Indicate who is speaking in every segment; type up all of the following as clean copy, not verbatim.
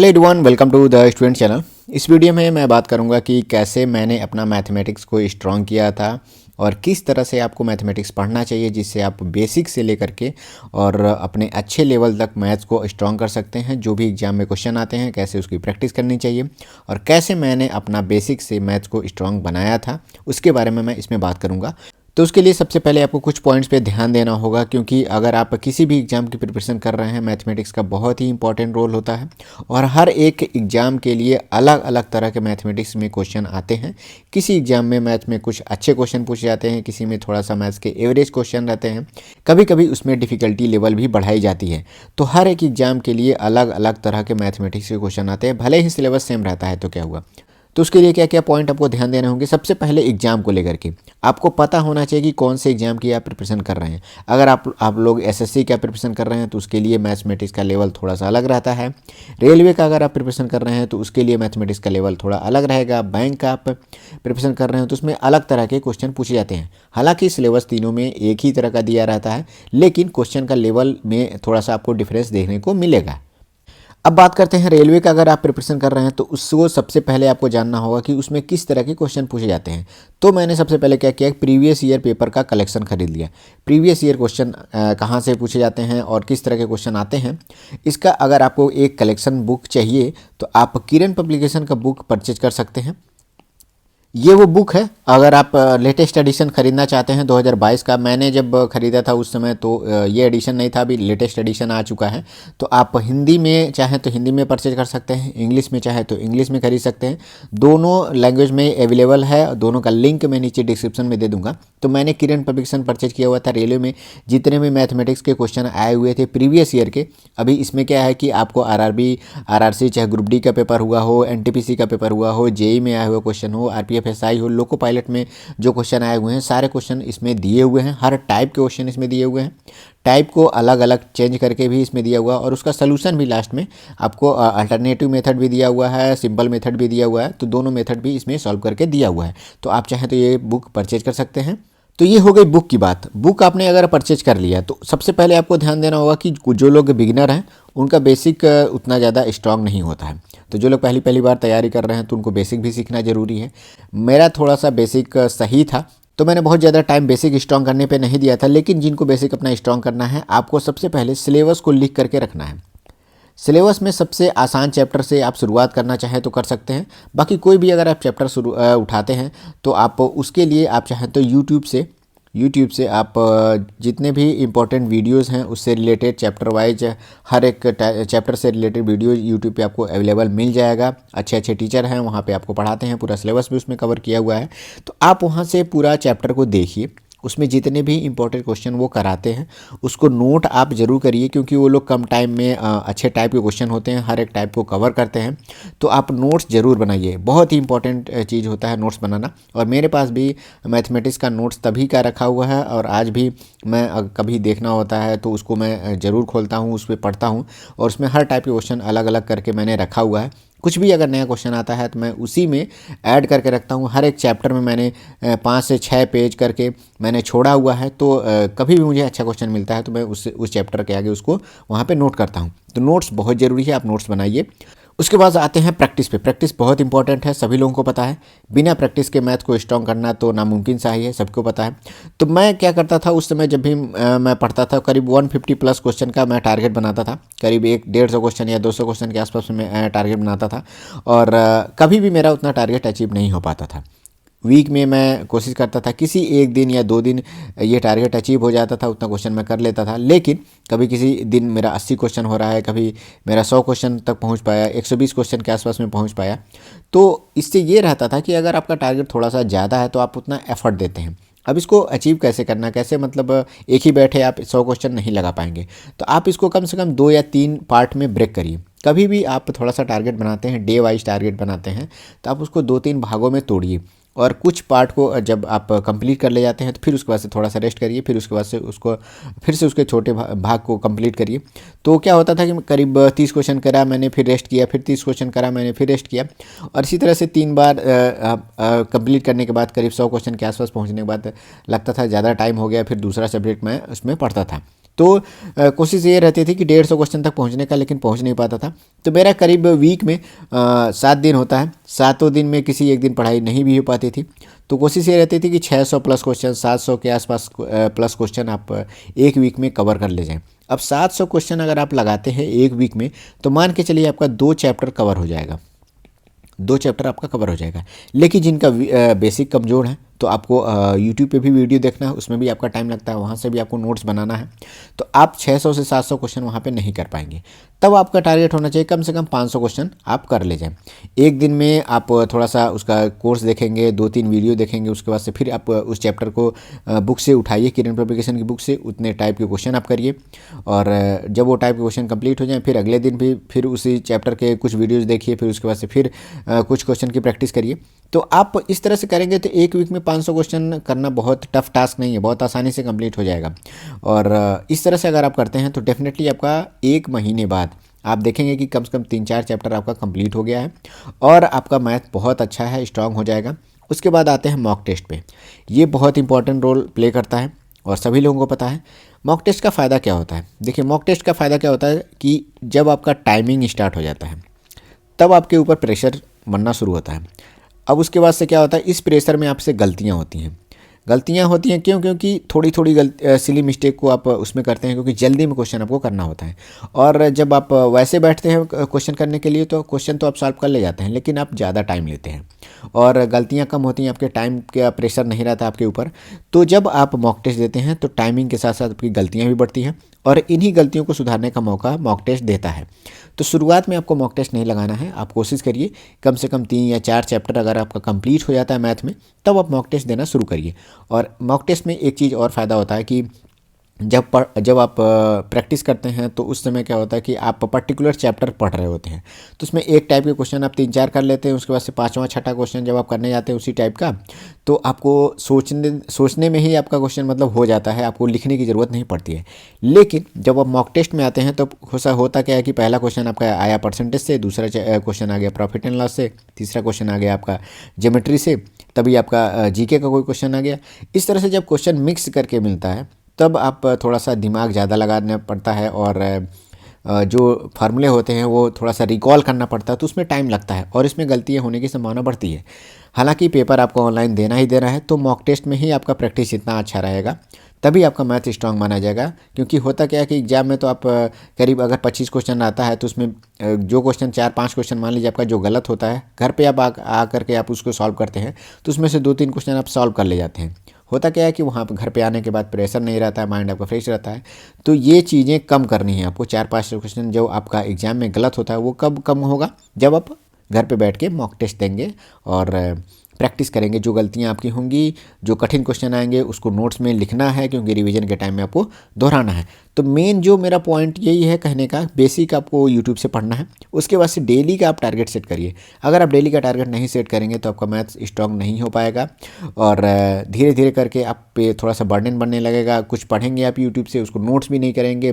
Speaker 1: Hello everyone, welcome to the student channel. इस video में मैं बात करूंगा कि कैसे मैंने अपना मैथमेटिक्स को स्ट्रॉन्ग किया था और किस तरह से आपको मैथमेटिक्स पढ़ना चाहिए जिससे आप बेसिक से लेकर के और अपने अच्छे लेवल तक मैथ्स को स्ट्रॉन्ग कर सकते हैं। जो भी एग्जाम में क्वेश्चन आते हैं कैसे उसकी प्रैक्टिस करनी चाहिए और कैसे मैंने अपना बेसिक से मैथ्स को स्ट्रॉन्ग बनाया था, उसके बारे में मैं इसमें बात करूँगा। तो उसके लिए सबसे पहले आपको कुछ पॉइंट्स पे ध्यान देना होगा, क्योंकि अगर आप किसी भी एग्ज़ाम की प्रिपरेशन कर रहे हैं, मैथमेटिक्स का बहुत ही इंपॉर्टेंट रोल होता है और हर एक एग्ज़ाम के लिए अलग अलग तरह के मैथमेटिक्स में क्वेश्चन आते हैं। किसी एग्ज़ाम में मैथ में कुछ अच्छे क्वेश्चन पूछे जाते हैं, किसी में थोड़ा सा मैथ्स के एवरेज क्वेश्चन रहते हैं, कभी कभी उसमें डिफ़िकल्टी लेवल भी बढ़ाई जाती है। तो हर एक एग्ज़ाम के लिए अलग अलग तरह के मैथमेटिक्स के क्वेश्चन आते हैं, भले ही सिलेबस सेम रहता है तो क्या हुआ। तो उसके लिए क्या क्या पॉइंट आपको ध्यान देने होंगे। सबसे पहले एग्जाम को लेकर के आपको पता होना चाहिए कि कौन से एग्जाम की आप प्रिपरेशन कर रहे हैं। अगर आप लोग एसएससी का प्रिपरेशन कर रहे हैं तो उसके लिए मैथमेटिक्स का लेवल थोड़ा सा अलग रहता है। रेलवे का अगर आप प्रिपरेशन कर रहे हैं तो उसके लिए मैथमेटिक्स का लेवल थोड़ा अलग रहेगा। बैंक का आप प्रिपरेशन कर रहे हैं तो उसमें अलग तरह के क्वेश्चन पूछे जाते हैं। हालांकि सिलेबस तीनों में एक ही तरह का दिया रहता है, लेकिन क्वेश्चन का लेवल में थोड़ा सा आपको डिफरेंस देखने को मिलेगा। अब बात करते हैं रेलवे का। अगर आप प्रिपरेशन कर रहे हैं तो उसको सबसे पहले आपको जानना होगा कि उसमें किस तरह के क्वेश्चन पूछे जाते हैं। तो मैंने सबसे पहले क्या किया, प्रीवियस ईयर पेपर का कलेक्शन खरीद लिया। प्रीवियस ईयर क्वेश्चन कहाँ से पूछे जाते हैं और किस तरह के क्वेश्चन आते हैं, इसका अगर आपको एक कलेक्शन बुक चाहिए तो आप किरण पब्लिकेशन का बुक परचेज कर सकते हैं। ये वो बुक है। अगर आप लेटेस्ट एडिशन ख़रीदना चाहते हैं 2022 का, मैंने जब ख़रीदा था उस समय तो ये एडिशन नहीं था, अभी लेटेस्ट एडिशन आ चुका है। तो आप हिंदी में चाहें तो हिंदी में परचेज कर सकते हैं, इंग्लिश में चाहे तो इंग्लिश में खरीद सकते हैं। दोनों लैंग्वेज में अवेलेबल है, दोनों का लिंक मैं नीचे डिस्क्रिप्शन में दे दूँगा। तो मैंने किरण पब्लिकेशन परचेज किया हुआ था। रेलवे में जितने भी मैथमेटिक्स के क्वेश्चन आए हुए थे प्रीवियस ईयर के, अभी इसमें क्या है कि आपको आरआरबी, आरआरसी, चाहे ग्रुप डी का पेपर हुआ हो, एनटीपीसी का पेपर हुआ हो, जेई में आया हुआ क्वेश्चन हो, आरपीएफ एसआई हो, लोको पायलट में जो क्वेश्चन आए हुए हैं सारे क्वेश्चन इसमें दिए हुए हैं। हर टाइप के क्वेश्चन इसमें दिए हुए हैं, टाइप को अलग अलग चेंज करके भी इसमें दिया हुआ है और उसका सलूशन भी लास्ट में आपको अल्टरनेटिव मेथड भी दिया हुआ है, सिंपल मेथड भी दिया हुआ है। तो दोनों मेथड भी इसमें सॉल्व करके दिया हुआ है। तो आप चाहें तो ये बुक परचेज कर सकते हैं। तो ये हो गई बुक की बात। बुक आपने अगर परचेज कर लिया तो सबसे पहले आपको ध्यान देना होगा कि जो लोग बिगिनर हैं उनका बेसिक उतना ज़्यादा स्ट्रांग नहीं होता है। तो जो लोग पहली पहली बार तैयारी कर रहे हैं तो उनको बेसिक भी सीखना ज़रूरी है। मेरा थोड़ा सा बेसिक सही था तो मैंने बहुत ज़्यादा टाइम बेसिक स्ट्रांग करने पे नहीं दिया था। लेकिन जिनको बेसिक अपना स्ट्रांग करना है, आपको सबसे पहले सिलेबस को लिख करके रखना है। सिलेबस में सबसे आसान चैप्टर से आप शुरुआत करना चाहें तो कर सकते हैं। बाकी कोई भी अगर आप चैप्टर उठाते हैं तो आप उसके लिए आप चाहें तो यूट्यूब से आप जितने भी इम्पोर्टेंट वीडियोस हैं उससे रिलेटेड चैप्टर वाइज हर एक चैप्टर से रिलेटेड वीडियो यूट्यूब पे आपको अवेलेबल मिल जाएगा। अच्छे अच्छे टीचर हैं वहाँ पे आपको पढ़ाते हैं, पूरा सिलेबस भी उसमें कवर किया हुआ है। तो आप वहाँ से पूरा चैप्टर को देखिए, उसमें जितने भी इंपॉर्टेंट क्वेश्चन वो कराते हैं उसको नोट आप ज़रूर करिए, क्योंकि वो लोग कम टाइम में अच्छे टाइप के क्वेश्चन होते हैं, हर एक टाइप को कवर करते हैं। तो आप नोट्स ज़रूर बनाइए, बहुत ही इंपॉर्टेंट चीज़ होता है नोट्स बनाना। और मेरे पास भी मैथमेटिक्स का नोट्स तभी का रखा हुआ है और आज भी मैं कभी देखना होता है तो उसको मैं ज़रूर खोलता हूँ, उस पर पढ़ता हूँ और उसमें हर टाइप के क्वेश्चन अलग अलग करके मैंने रखा हुआ है। कुछ भी अगर नया क्वेश्चन आता है तो मैं उसी में ऐड करके रखता हूँ। हर एक चैप्टर में मैंने 5 से 6 पेज करके मैंने छोड़ा हुआ है। तो कभी भी मुझे अच्छा क्वेश्चन मिलता है तो मैं उस चैप्टर के आगे उसको वहाँ पे नोट करता हूँ। तो नोट्स बहुत ज़रूरी है, आप नोट्स बनाइए। उसके बाद आते हैं प्रैक्टिस पे। प्रैक्टिस बहुत इंपॉर्टेंट है, सभी लोगों को पता है। बिना प्रैक्टिस के मैथ को स्ट्रॉन्ग करना तो नामुमकिन सा ही है, सबको पता है। तो मैं क्या करता था उस समय, जब भी मैं पढ़ता था, करीब 150 प्लस क्वेश्चन का मैं टारगेट बनाता था। करीब 150 क्वेश्चन या 200 क्वेश्चन के आसपास में टारगेट बनाता था और कभी भी मेरा उतना टारगेट अचीव नहीं हो पाता था। वीक में मैं कोशिश करता था किसी एक दिन या 2 दिन ये टारगेट अचीव हो जाता था, उतना क्वेश्चन मैं कर लेता था। लेकिन कभी किसी दिन मेरा 80 क्वेश्चन हो रहा है, कभी मेरा 100 क्वेश्चन तक पहुंच पाया, 120 क्वेश्चन के आसपास में पहुंच पाया। तो इससे ये रहता था कि अगर आपका टारगेट थोड़ा सा ज़्यादा है तो आप उतना एफर्ट देते हैं। अब इसको अचीव कैसे करना, कैसे मतलब एक ही बैठे आप 100 क्वेश्चन नहीं लगा पाएंगे। तो आप इसको कम से कम 2 या 3 पार्ट में ब्रेक करिए। कभी भी आप थोड़ा सा टारगेट बनाते हैं, डे वाइज टारगेट बनाते हैं, तो आप उसको 2-3 भागों में तोड़िए और कुछ पार्ट को जब आप कंप्लीट कर ले जाते हैं तो फिर उसके बाद से थोड़ा सा रेस्ट करिए, फिर उसके बाद से उसको फिर से उसके छोटे भाग को कंप्लीट करिए। तो क्या होता था कि करीब 30 क्वेश्चन करा मैंने, फिर रेस्ट किया, फिर 30 क्वेश्चन करा मैंने, फिर रेस्ट किया और इसी तरह से 3 बार कंप्लीट करने के बाद करीब 100 क्वेश्चन के आसपास पहुँचने के बाद लगता था ज़्यादा टाइम हो गया, फिर दूसरा सब्जेक्ट मैं उसमें पढ़ता था। तो कोशिश ये रहती थी कि 150 क्वेश्चन तक पहुंचने का, लेकिन पहुंच नहीं पाता था। तो मेरा करीब वीक में 7 दिन होता है, 7 दिन में किसी एक दिन पढ़ाई नहीं भी हो पाती थी। तो कोशिश ये रहती थी कि 600 प्लस क्वेश्चन, 700 के आसपास प्लस क्वेश्चन आप एक वीक में कवर कर ले जाएं। अब 700 क्वेश्चन अगर आप लगाते हैं एक वीक में, तो मान के चलिए आपका 2 चैप्टर कवर हो जाएगा, 2 चैप्टर आपका कवर हो जाएगा। लेकिन जिनका बेसिक कमज़ोर है, तो आपको यूट्यूब पे भी वीडियो देखना है, उसमें भी आपका टाइम लगता है, वहाँ से भी आपको नोट्स बनाना है। तो आप 600 से 700 क्वेश्चन वहाँ पे नहीं कर पाएंगे। तब आपका टारगेट होना चाहिए कम से कम 500 क्वेश्चन आप कर ले जाएं। एक दिन में आप थोड़ा सा उसका कोर्स देखेंगे, 2-3 वीडियो देखेंगे, उसके बाद से फिर आप उस चैप्टर को बुक से उठाइए, किरण पब्लिकेशन की बुक से, उतने टाइप के क्वेश्चन आप करिए। और जब वो टाइप के क्वेश्चन कंप्लीट हो जाएँ, फिर अगले दिन भी फिर उसी चैप्टर के कुछ वीडियोज़ देखिए, फिर उसके बाद से फिर कुछ क्वेश्चन की प्रैक्टिस करिए। तो आप इस तरह से करेंगे तो एक वीक में 500 क्वेश्चन करना बहुत टफ टास्क नहीं है, बहुत आसानी से कंप्लीट हो जाएगा। और इस तरह से अगर आप करते हैं तो डेफिनेटली आपका 1 महीने बाद आप देखेंगे कि कम से कम 3-4 चैप्टर आपका कंप्लीट हो गया है और आपका मैथ बहुत अच्छा है, स्ट्रांग हो जाएगा। उसके बाद आते हैं मॉक टेस्ट पे। ये बहुत इंपॉर्टेंट रोल प्ले करता है और सभी लोगों को पता है। मॉक टेस्ट का फ़ायदा क्या होता है? देखिए, मॉक टेस्ट का फ़ायदा क्या होता है कि जब आपका टाइमिंग स्टार्ट हो जाता है, तब आपके ऊपर प्रेशर बनना शुरू होता है। अब उसके बाद से क्या होता है, इस प्रेशर में आपसे गलतियाँ होती हैं। गलतियाँ होती हैं क्यों? क्योंकि थोड़ी थोड़ी सिली मिस्टेक को आप उसमें करते हैं, क्योंकि जल्दी में क्वेश्चन आपको करना होता है। और जब आप वैसे बैठते हैं क्वेश्चन करने के लिए, तो क्वेश्चन तो आप सॉल्व कर ले जाते हैं, लेकिन आप ज़्यादा टाइम लेते हैं और गलतियाँ कम होती हैं, आपके टाइम का प्रेशर नहीं रहता आपके ऊपर। तो जब आप मॉक टेस्ट देते हैं तो टाइमिंग के साथ साथ आपकी गलतियाँ भी बढ़ती हैं और इन्हीं गलतियों को सुधारने का मौका मॉक टेस्ट देता है। तो शुरुआत में आपको मॉक टेस्ट नहीं लगाना है। आप कोशिश करिए कम से कम 3 या 4 चैप्टर अगर आपका कंप्लीट हो जाता है मैथ में, तब आप मॉक टेस्ट देना शुरू करिए। और मॉक टेस्ट में एक चीज़ और फ़ायदा होता है कि जब आप प्रैक्टिस करते हैं, तो उस समय क्या होता है कि आप पर्टिकुलर चैप्टर पढ़ रहे होते हैं, तो उसमें एक टाइप के क्वेश्चन आप 3-4 कर लेते हैं। उसके बाद से 5वां 6ठा क्वेश्चन जब आप करने जाते हैं उसी टाइप का, तो आपको सोचने में ही आपका क्वेश्चन मतलब हो जाता है, आपको लिखने की ज़रूरत नहीं पड़ती है। लेकिन जब आप मॉक टेस्ट में आते हैं तो होता क्या है कि पहला क्वेश्चन आपका आया परसेंटेज से, दूसरा क्वेश्चन आ गया प्रॉफिट एंड लॉस से, तीसरा क्वेश्चन आ गया आपका ज्योमेट्री से, तभी आपका जीके का कोई क्वेश्चन आ गया। इस तरह से जब क्वेश्चन मिक्स करके मिलता है, तब आप थोड़ा सा दिमाग ज़्यादा लगाना पड़ता है और जो फार्मूले होते हैं वो थोड़ा सा रिकॉल करना पड़ता है, तो उसमें टाइम लगता है और इसमें गलतियाँ होने की संभावना बढ़ती है। हालांकि पेपर आपको ऑनलाइन देना ही देना है, तो मॉक टेस्ट में ही आपका प्रैक्टिस इतना अच्छा रहेगा, तभी आपका मैथ स्ट्रांग माना जाएगा। क्योंकि होता क्या है कि एग्जाम में तो आप करीब अगर 25 क्वेश्चन आता है, तो उसमें जो क्वेश्चन 4-5 क्वेश्चन मान लीजिए आपका जो गलत होता है, घर पे आप आ करके आप उसको सॉल्व करते हैं, तो उसमें से 2-3 क्वेश्चन आप सॉल्व कर ले जाते हैं। होता क्या है कि वहाँ पर घर पे आने के बाद प्रेशर नहीं रहता है, माइंड आपका फ्रेश रहता है। तो ये चीज़ें कम करनी है आपको। 4-5 क्वेश्चन जो आपका एग्जाम में गलत होता है, वो कब कम होगा? जब आप घर पे बैठ के मॉक टेस्ट देंगे और प्रैक्टिस करेंगे। जो गलतियाँ आपकी होंगी, जो कठिन क्वेश्चन आएंगे, उसको नोट्स में लिखना है, क्योंकि रिवीजन के टाइम में आपको दोहराना है। तो मेन जो मेरा पॉइंट यही है कहने का, बेसिक आपको यूट्यूब से पढ़ना है, उसके बाद से डेली का आप टारगेट सेट करिए। अगर आप डेली का टारगेट नहीं सेट करेंगे तो आपका मैथ्स स्ट्रांग नहीं हो पाएगा और धीरे धीरे करके आप पे थोड़ा सा बर्डन बनने लगेगा। कुछ पढ़ेंगे आप यूट्यूब से, उसको नोट्स भी नहीं करेंगे,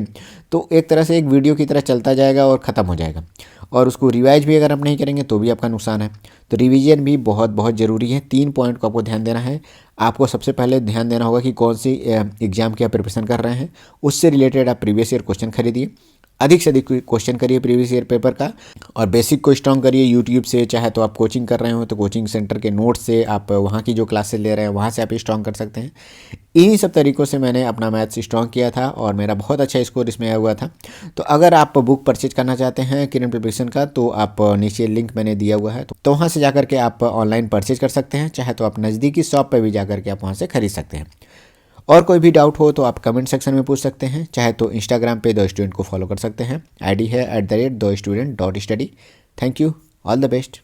Speaker 1: तो एक तरह से एक वीडियो की तरह चलता जाएगा और ख़त्म हो जाएगा। और उसको रिवाइज भी अगर आप नहीं करेंगे तो भी आपका नुकसान है। तो रिवीजन भी बहुत बहुत ज़रूरी है। 3 पॉइंट को आपको ध्यान देना है। आपको सबसे पहले ध्यान देना होगा कि कौन सी एग्ज़ाम की आप प्रिपरेशन कर रहे हैं, उससे रिलेटेड आप प्रीवियस ईयर क्वेश्चन खरीदिए, अधिक से अधिक क्वेश्चन करिए प्रीवियस ईयर पेपर का, और बेसिक को स्ट्रॉन्ग करिए यूट्यूब से। चाहे तो आप कोचिंग कर रहे हो तो कोचिंग सेंटर के नोट्स से, आप वहाँ की जो क्लासेस ले रहे हैं वहाँ से आप स्ट्रॉन्ग कर सकते हैं। इन्हीं सब तरीक़ों से मैंने अपना मैथ्स स्ट्रॉन्ग किया था और मेरा बहुत अच्छा स्कोर इसमें आया हुआ था। तो अगर आप बुक परचेज करना चाहते हैं किरण पब्लिकेशन का, तो आप नीचे लिंक मैंने दिया हुआ है, तो वहाँ से जाकर के आप ऑनलाइन परचेज कर सकते हैं। चाहे तो आप नज़दीकी शॉप पर भी जाकर के आप वहाँ से खरीद सकते हैं। और कोई भी डाउट हो तो आप कमेंट सेक्शन में पूछ सकते हैं। चाहे तो इंस्टाग्राम पे द स्टूडेंट को फॉलो कर सकते हैं, आईडी है @thestudent.study। Thank you, all the best.